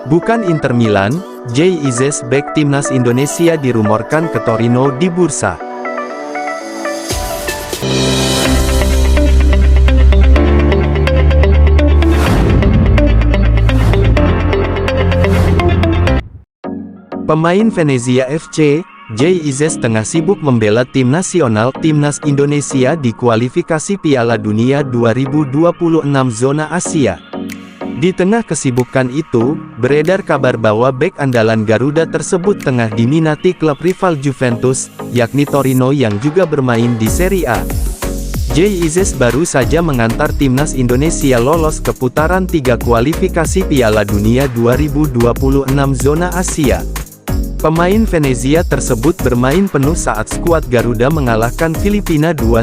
Bukan Inter Milan, Jay Izzes bek timnas Indonesia dirumorkan ke Torino di bursa. Pemain Venezia FC, Jay Izzes tengah sibuk membela tim nasional timnas Indonesia di kualifikasi Piala Dunia 2026 zona Asia. Di tengah kesibukan itu, beredar kabar bahwa bek andalan Garuda tersebut tengah diminati klub rival Juventus, yakni Torino yang juga bermain di Serie A. Jay Izzes baru saja mengantar timnas Indonesia lolos ke putaran 3 kualifikasi Piala Dunia 2026 zona Asia. Pemain Venezia tersebut bermain penuh saat skuad Garuda mengalahkan Filipina 2-0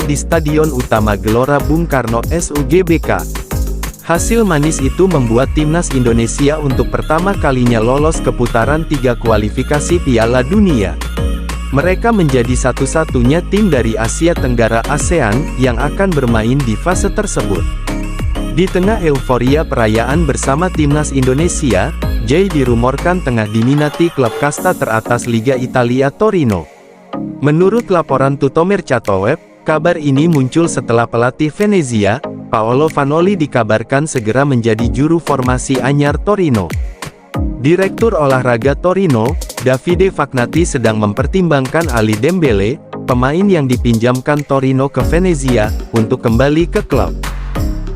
di Stadion Utama Gelora Bung Karno SUGBK. Hasil manis itu membuat timnas Indonesia untuk pertama kalinya lolos ke putaran 3 kualifikasi Piala Dunia. Mereka menjadi satu-satunya tim dari Asia Tenggara ASEAN yang akan bermain di fase tersebut. Di tengah euforia perayaan bersama timnas Indonesia, Jay dirumorkan tengah diminati klub kasta teratas Liga Italia Torino. Menurut laporan Tuttomercato Web, kabar ini muncul setelah pelatih Venezia, Paolo Vanoli dikabarkan segera menjadi juru formasi anyar Torino. Direktur olahraga Torino, Davide Fagnati sedang mempertimbangkan Ali Dembele, pemain yang dipinjamkan Torino ke Venezia, untuk kembali ke klub.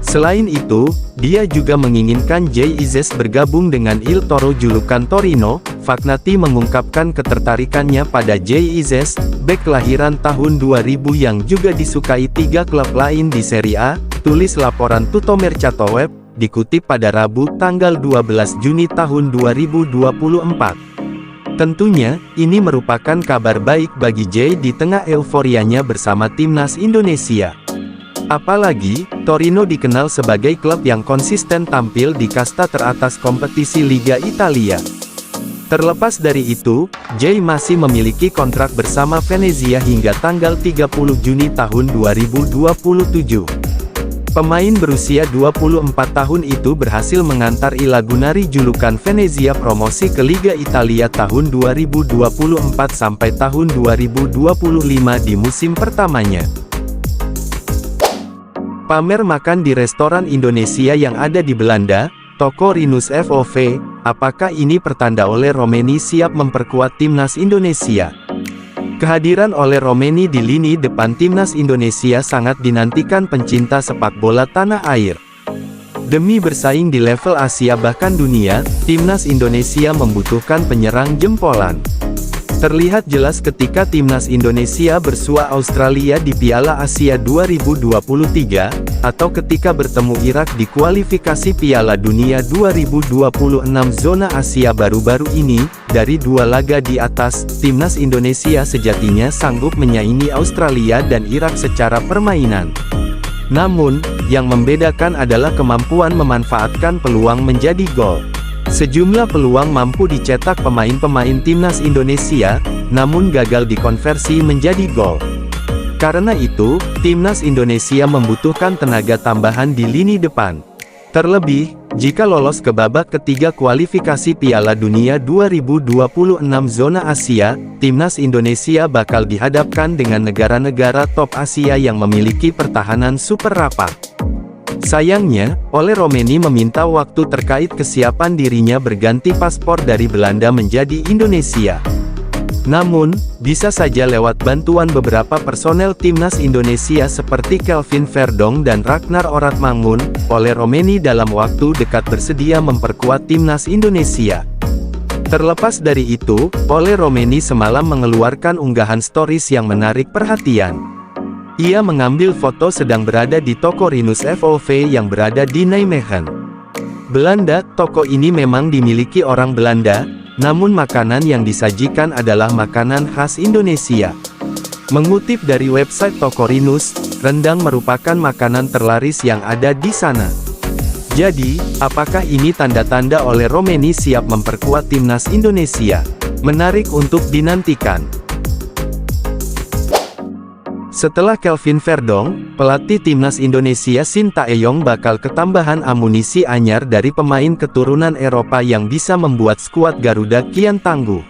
Selain itu, dia juga menginginkan Jay Izzes bergabung dengan Il Toro julukan Torino. Fagnati mengungkapkan ketertarikannya pada Jay Izzes, bek kelahiran tahun 2000 yang juga disukai 3 klub lain di Serie A, tulis laporan Tuttomercato Web, dikutip pada Rabu tanggal 12 Juni tahun 2024. Tentunya, ini merupakan kabar baik bagi Jay di tengah euforianya bersama timnas Indonesia. Apalagi, Torino dikenal sebagai klub yang konsisten tampil di kasta teratas kompetisi Liga Italia. Terlepas dari itu, Jay masih memiliki kontrak bersama Venezia hingga tanggal 30 Juni tahun 2027. Pemain berusia 24 tahun itu berhasil mengantar I Lagunari julukan Venezia promosi ke Liga Italia tahun 2024 sampai tahun 2025 di musim pertamanya. Pamer makan di restoran Indonesia yang ada di Belanda, Toko Rinus FOV, apakah ini pertanda Oleh Romeni siap memperkuat timnas Indonesia? Kehadiran Oleh Romeni di lini depan timnas Indonesia sangat dinantikan pencinta sepak bola tanah air. Demi bersaing di level Asia bahkan dunia, timnas Indonesia membutuhkan penyerang jempolan. Terlihat jelas ketika timnas Indonesia bersua Australia di Piala Asia 2023, atau ketika bertemu Irak di kualifikasi Piala Dunia 2026 zona Asia baru-baru ini. Dari 2 laga di atas, timnas Indonesia sejatinya sanggup menyaingi Australia dan Irak secara permainan. Namun, yang membedakan adalah kemampuan memanfaatkan peluang menjadi gol. Sejumlah peluang mampu dicetak pemain-pemain timnas Indonesia, namun gagal dikonversi menjadi gol. Karena itu, timnas Indonesia membutuhkan tenaga tambahan di lini depan. Terlebih, jika lolos ke babak ketiga kualifikasi Piala Dunia 2026 zona Asia, timnas Indonesia bakal dihadapkan dengan negara-negara top Asia yang memiliki pertahanan super rapat. Sayangnya, Oleh Romeni meminta waktu terkait kesiapan dirinya berganti paspor dari Belanda menjadi Indonesia. Namun, bisa saja lewat bantuan beberapa personel timnas Indonesia seperti Kelvin Verdong dan Ragnar Oratmangun, Oleh Romeni dalam waktu dekat bersedia memperkuat timnas Indonesia. Terlepas dari itu, Oleh Romeni semalam mengeluarkan unggahan stories yang menarik perhatian. Ia mengambil foto sedang berada di Toko Rinus FOV yang berada di Nijmegen, Belanda. Toko ini memang dimiliki orang Belanda, namun makanan yang disajikan adalah makanan khas Indonesia. Mengutip dari website Toko Rinus, rendang merupakan makanan terlaris yang ada di sana. Jadi, apakah ini tanda-tanda Oleh Romeni siap memperkuat timnas Indonesia? Menarik untuk dinantikan. Setelah Kelvin Verdong, pelatih timnas Indonesia Sintayong bakal ketambahan amunisi anyar dari pemain keturunan Eropa yang bisa membuat skuad Garuda kian tangguh.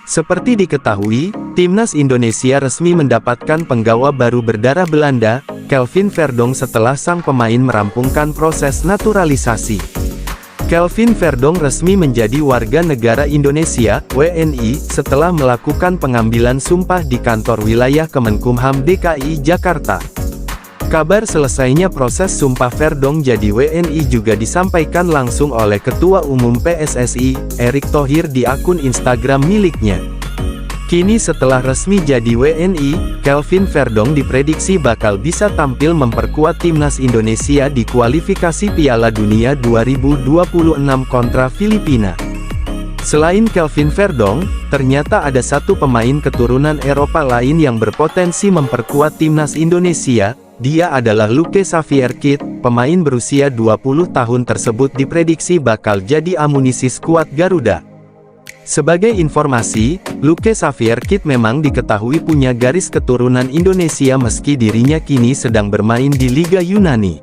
Seperti diketahui, timnas Indonesia resmi mendapatkan penggawa baru berdarah Belanda, Kelvin Verdong setelah sang pemain merampungkan proses naturalisasi. Kelvin Verdong resmi menjadi warga negara Indonesia, WNI, setelah melakukan pengambilan sumpah di kantor wilayah Kemenkumham DKI Jakarta. Kabar selesainya proses sumpah Verdong jadi WNI juga disampaikan langsung oleh Ketua Umum PSSI, Erick Thohir di akun Instagram miliknya. Kini setelah resmi jadi WNI, Kelvin Verdong diprediksi bakal bisa tampil memperkuat timnas Indonesia di kualifikasi Piala Dunia 2026 kontra Filipina. Selain Kelvin Verdong, ternyata ada satu pemain keturunan Eropa lain yang berpotensi memperkuat timnas Indonesia. Dia adalah Luke Xavier Kidd, pemain berusia 20 tahun tersebut diprediksi bakal jadi amunisi skuad Garuda. Sebagai informasi, Luke Xavier Kidd memang diketahui punya garis keturunan Indonesia meski dirinya kini sedang bermain di Liga Yunani.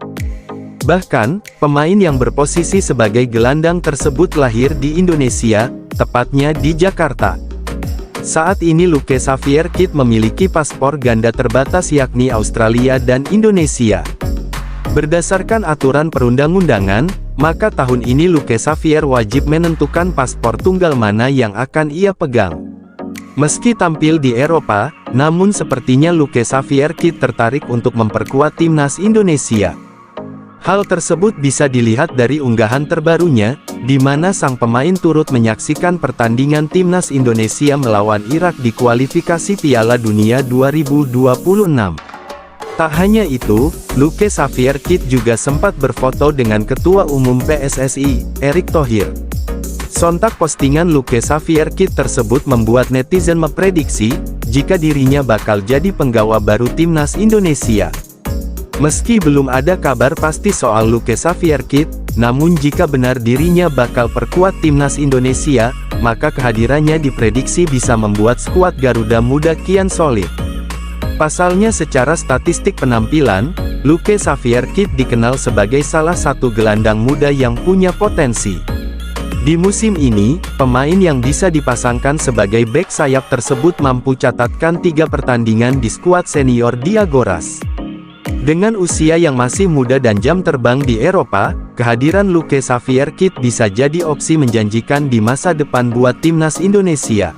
Bahkan, pemain yang berposisi sebagai gelandang tersebut lahir di Indonesia, tepatnya di Jakarta. Saat ini Luke Xavier Kidd memiliki paspor ganda terbatas yakni Australia dan Indonesia. Berdasarkan aturan perundang-undangan, maka tahun ini Luke Xavier wajib menentukan paspor tunggal mana yang akan ia pegang. Meski tampil di Eropa, namun sepertinya Luke Xavier Kidd tertarik untuk memperkuat timnas Indonesia. Hal tersebut bisa dilihat dari unggahan terbarunya, di mana sang pemain turut menyaksikan pertandingan timnas Indonesia melawan Irak di kualifikasi Piala Dunia 2026. Tak hanya itu, Luke Xavier Kidd juga sempat berfoto dengan Ketua Umum PSSI, Erick Thohir. Sontak postingan Luke Xavier Kidd tersebut membuat netizen memprediksi, jika dirinya bakal jadi penggawa baru timnas Indonesia. Meski belum ada kabar pasti soal Luke Xavier Kidd, namun jika benar dirinya bakal perkuat timnas Indonesia, maka kehadirannya diprediksi bisa membuat skuad Garuda Muda kian solid. Pasalnya secara statistik penampilan, Luke Xavier Kidd dikenal sebagai salah satu gelandang muda yang punya potensi. Di musim ini, pemain yang bisa dipasangkan sebagai bek sayap tersebut mampu catatkan 3 pertandingan di skuad senior Diagoras. Dengan usia yang masih muda dan jam terbang di Eropa, kehadiran Luke Xavier Kidd bisa jadi opsi menjanjikan di masa depan buat timnas Indonesia.